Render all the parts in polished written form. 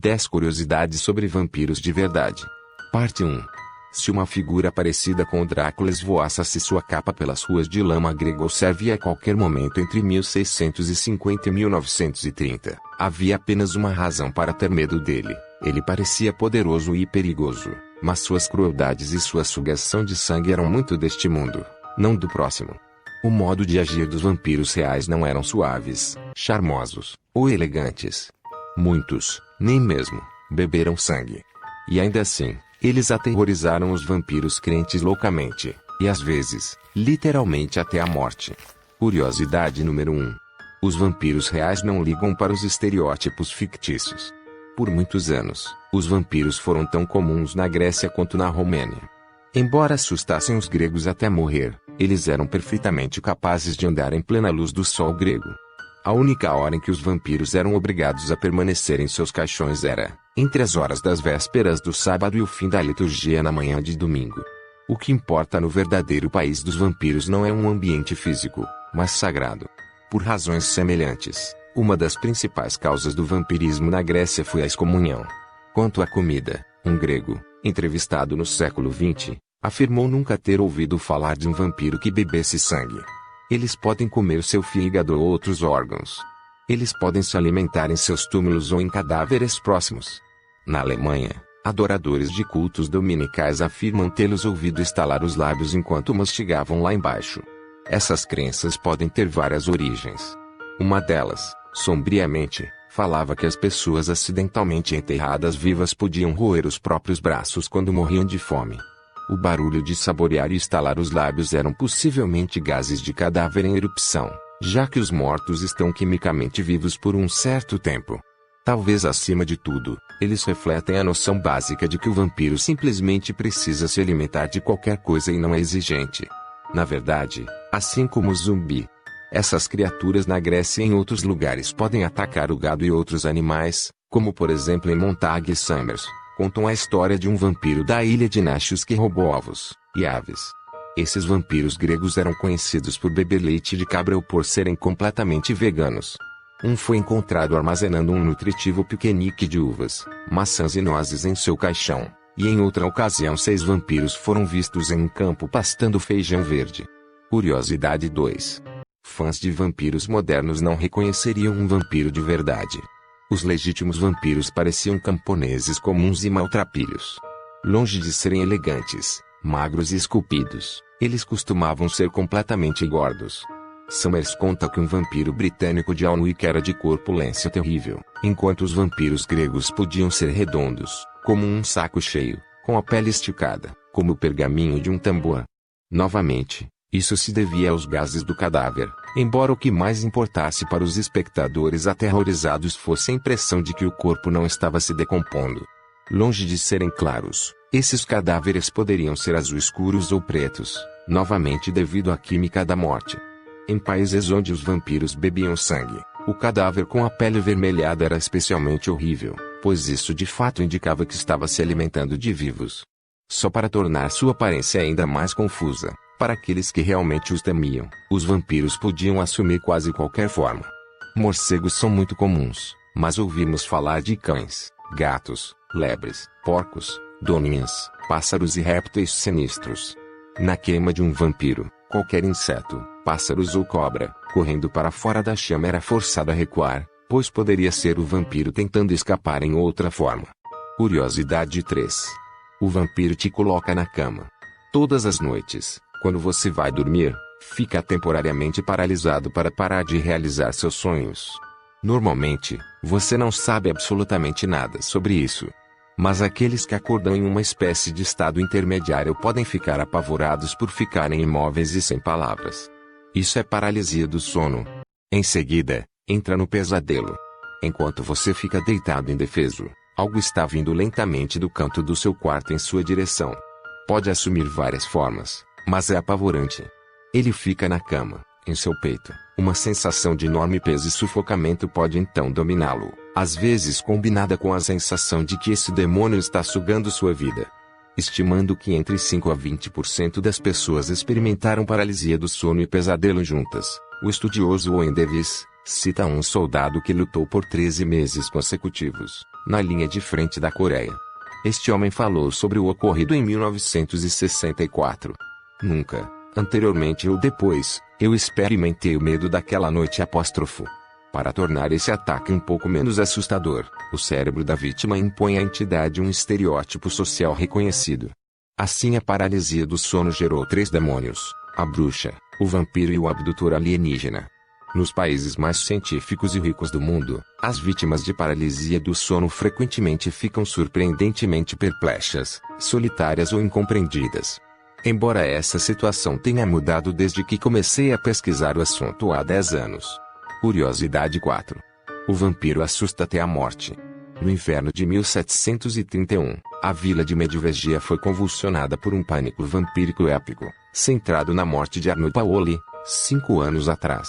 10 curiosidades sobre vampiros de verdade. Parte 1. Se uma figura parecida com o Drácula esvoaçasse sua capa pelas ruas de Lama grega ou Sérvia a qualquer momento entre 1650 e 1930, havia apenas uma razão para ter medo dele. Ele parecia poderoso e perigoso, mas suas crueldades e sua sugação de sangue eram muito deste mundo, não do próximo. O modo de agir dos vampiros reais não eram suaves, charmosos ou elegantes. Muitos, nem mesmo, beberam sangue. E ainda assim, eles aterrorizaram os vampiros crentes loucamente, e às vezes, literalmente até a morte. Curiosidade número 1. Os vampiros reais não ligam para os estereótipos fictícios. Por muitos anos, os vampiros foram tão comuns na Grécia quanto na Romênia. Embora assustassem os gregos até morrer, eles eram perfeitamente capazes de andar em plena luz do sol grego. A única hora em que os vampiros eram obrigados a permanecer em seus caixões era entre as horas das vésperas do sábado e o fim da liturgia na manhã de domingo. O que importa no verdadeiro país dos vampiros não é um ambiente físico, mas sagrado. Por razões semelhantes, uma das principais causas do vampirismo na Grécia foi a excomunhão. Quanto à comida, um grego, entrevistado no século XX, afirmou nunca ter ouvido falar de um vampiro que bebesse sangue. Eles podem comer seu fígado ou outros órgãos. Eles podem se alimentar em seus túmulos ou em cadáveres próximos. Na Alemanha, adoradores de cultos dominicais afirmam tê-los ouvido estalar os lábios enquanto mastigavam lá embaixo. Essas crenças podem ter várias origens. Uma delas, sombriamente, falava que as pessoas acidentalmente enterradas vivas podiam roer os próprios braços quando morriam de fome. O barulho de saborear e estalar os lábios eram possivelmente gases de cadáver em erupção, já que os mortos estão quimicamente vivos por um certo tempo. Talvez acima de tudo, eles refletem a noção básica de que o vampiro simplesmente precisa se alimentar de qualquer coisa e não é exigente. Na verdade, assim como o zumbi, essas criaturas na Grécia e em outros lugares podem atacar o gado e outros animais, como por exemplo em Montague Summers. Contam a história de um vampiro da ilha de Naxos que roubou ovos e aves. Esses vampiros gregos eram conhecidos por beber leite de cabra ou por serem completamente veganos. Um foi encontrado armazenando um nutritivo piquenique de uvas, maçãs e nozes em seu caixão, e em outra ocasião 6 vampiros foram vistos em um campo pastando feijão verde. Curiosidade 2. Fãs de vampiros modernos não reconheceriam um vampiro de verdade. Os legítimos vampiros pareciam camponeses comuns e maltrapilhos. Longe de serem elegantes, magros e esculpidos, eles costumavam ser completamente gordos. Summers conta que um vampiro britânico de Alnwick era de corpulência terrível, enquanto os vampiros gregos podiam ser redondos, como um saco cheio, com a pele esticada, como o pergaminho de um tambor. Novamente, isso se devia aos gases do cadáver, embora o que mais importasse para os espectadores aterrorizados fosse a impressão de que o corpo não estava se decompondo. Longe de serem claros, esses cadáveres poderiam ser azuis escuros ou pretos, novamente devido à química da morte. Em países onde os vampiros bebiam sangue, o cadáver com a pele avermelhada era especialmente horrível, pois isso de fato indicava que estava se alimentando de vivos. Só para tornar sua aparência ainda mais confusa, para aqueles que realmente os temiam, os vampiros podiam assumir quase qualquer forma. Morcegos são muito comuns, mas ouvimos falar de cães, gatos, lebres, porcos, doninhas, pássaros e répteis sinistros. Na queima de um vampiro, qualquer inseto, pássaros ou cobra, correndo para fora da chama era forçado a recuar, pois poderia ser o vampiro tentando escapar em outra forma. Curiosidade 3. O vampiro te coloca na cama. Todas as noites, quando você vai dormir, fica temporariamente paralisado para parar de realizar seus sonhos. Normalmente, você não sabe absolutamente nada sobre isso. Mas aqueles que acordam em uma espécie de estado intermediário podem ficar apavorados por ficarem imóveis e sem palavras. Isso é paralisia do sono. Em seguida, entra no pesadelo. Enquanto você fica deitado indefeso, algo está vindo lentamente do canto do seu quarto em sua direção. Pode assumir várias formas, mas é apavorante. Ele fica na cama, em seu peito. Uma sensação de enorme peso e sufocamento pode então dominá-lo, às vezes combinada com a sensação de que esse demônio está sugando sua vida. Estimando que entre 5 a 20% das pessoas experimentaram paralisia do sono e pesadelo juntas, o estudioso Owen Davis, Cita um soldado que lutou por 13 meses consecutivos, na linha de frente da Coreia. Este homem falou sobre o ocorrido em 1964. Nunca, anteriormente ou depois, eu experimentei o medo daquela noite. Para tornar esse ataque um pouco menos assustador, o cérebro da vítima impõe à entidade um estereótipo social reconhecido. Assim, a paralisia do sono gerou 3 demônios: a bruxa, o vampiro e o abdutor alienígena. Nos países mais científicos e ricos do mundo, as vítimas de paralisia do sono frequentemente ficam surpreendentemente perplexas, solitárias ou incompreendidas. Embora essa situação tenha mudado desde que comecei a pesquisar o assunto há 10 anos. Curiosidade 4. O vampiro assusta até a morte. No inverno de 1731, a vila de Medvegia foi convulsionada por um pânico vampírico épico, centrado na morte de Arno Paoli, 5 anos atrás.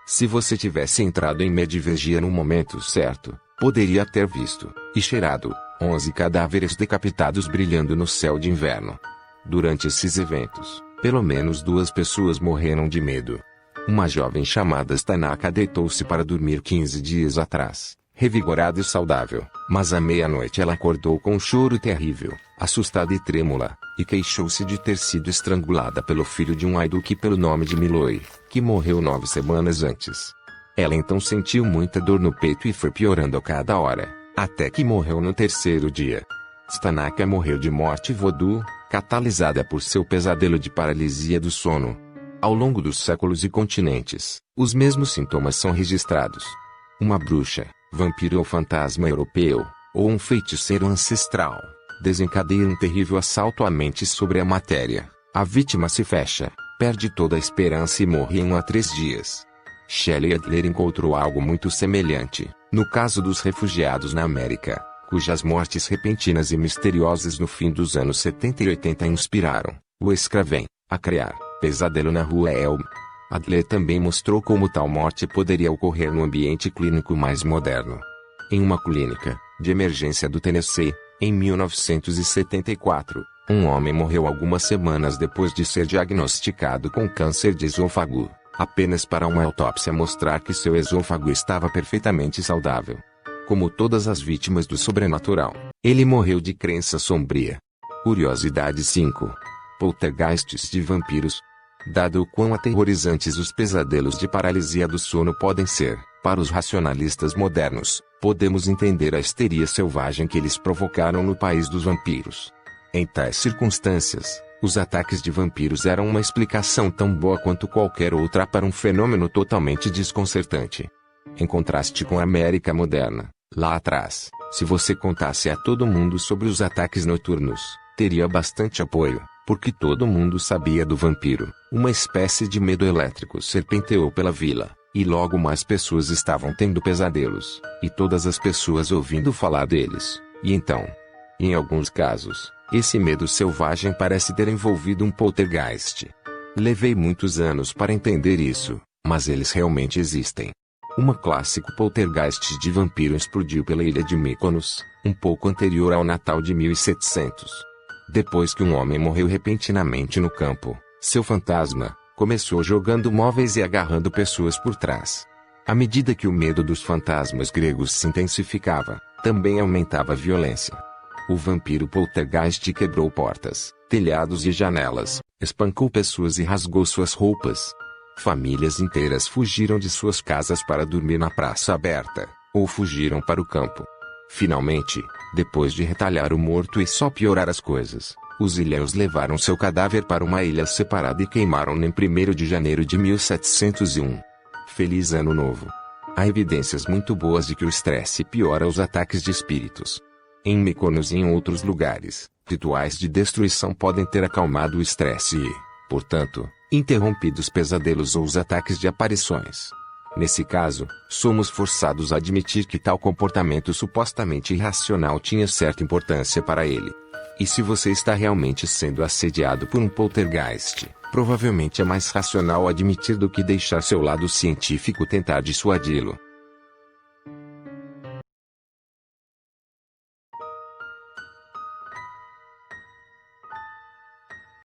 Se você tivesse entrado em Medvegia no momento certo, poderia ter visto, e cheirado, 11 cadáveres decapitados brilhando no céu de inverno. Durante esses eventos, pelo menos 2 pessoas morreram de medo. Uma jovem chamada Stanaka deitou-se para dormir 15 dias atrás, revigorada e saudável, mas à meia-noite ela acordou com um choro terrível, assustada e trêmula, e queixou-se de ter sido estrangulada pelo filho de um aiduque pelo nome de Miloi, que morreu 9 semanas antes. Ela então sentiu muita dor no peito e foi piorando a cada hora, até que morreu no 3º dia. Stanaka morreu de morte voodoo, catalisada por seu pesadelo de paralisia do sono. Ao longo dos séculos e continentes, os mesmos sintomas são registrados. Uma bruxa, vampiro ou fantasma europeu, ou um feiticeiro ancestral, desencadeia um terrível assalto à mente sobre a matéria. A vítima se fecha, perde toda a esperança e morre em 1 a 3 dias. Shelley Adler encontrou algo muito semelhante, no caso dos refugiados na América, cujas mortes repentinas e misteriosas no fim dos anos 70 e 80 inspiraram o Scraven a criar Pesadelo na Rua Elm. Adler também mostrou como tal morte poderia ocorrer no ambiente clínico mais moderno. Em uma clínica de emergência do Tennessee, em 1974, um homem morreu algumas semanas depois de ser diagnosticado com câncer de esôfago, apenas para uma autópsia mostrar que seu esôfago estava perfeitamente saudável. Como todas as vítimas do sobrenatural, ele morreu de crença sombria. Curiosidade 5. Poltergeists de vampiros. Dado o quão aterrorizantes os pesadelos de paralisia do sono podem ser, para os racionalistas modernos, podemos entender a histeria selvagem que eles provocaram no país dos vampiros. Em tais circunstâncias, os ataques de vampiros eram uma explicação tão boa quanto qualquer outra para um fenômeno totalmente desconcertante. Em contraste com a América moderna, lá atrás, se você contasse a todo mundo sobre os ataques noturnos, teria bastante apoio. Porque todo mundo sabia do vampiro, uma espécie de medo elétrico serpenteou pela vila, e logo mais pessoas estavam tendo pesadelos, e todas as pessoas ouvindo falar deles, e então, em alguns casos, esse medo selvagem parece ter envolvido um poltergeist. Levei muitos anos para entender isso, mas eles realmente existem. Uma clássico poltergeist de vampiro explodiu pela ilha de Mykonos, um pouco anterior ao Natal de 1700. Depois que um homem morreu repentinamente no campo, seu fantasma começou jogando móveis e agarrando pessoas por trás. À medida que o medo dos fantasmas gregos se intensificava, também aumentava a violência. O vampiro poltergeist quebrou portas, telhados e janelas, espancou pessoas e rasgou suas roupas. Famílias inteiras fugiram de suas casas para dormir na praça aberta, ou fugiram para o campo. Finalmente, depois de retalhar o morto e só piorar as coisas, os ilhéus levaram seu cadáver para uma ilha separada e queimaram-no em 1º de janeiro de 1701. Feliz Ano Novo! Há evidências muito boas de que o estresse piora os ataques de espíritos. Em Mykonos e em outros lugares, rituais de destruição podem ter acalmado o estresse e, portanto, interrompido os pesadelos ou os ataques de aparições. Nesse caso, somos forçados a admitir que tal comportamento supostamente irracional tinha certa importância para ele. E se você está realmente sendo assediado por um poltergeist, provavelmente é mais racional admitir do que deixar seu lado científico tentar dissuadi-lo.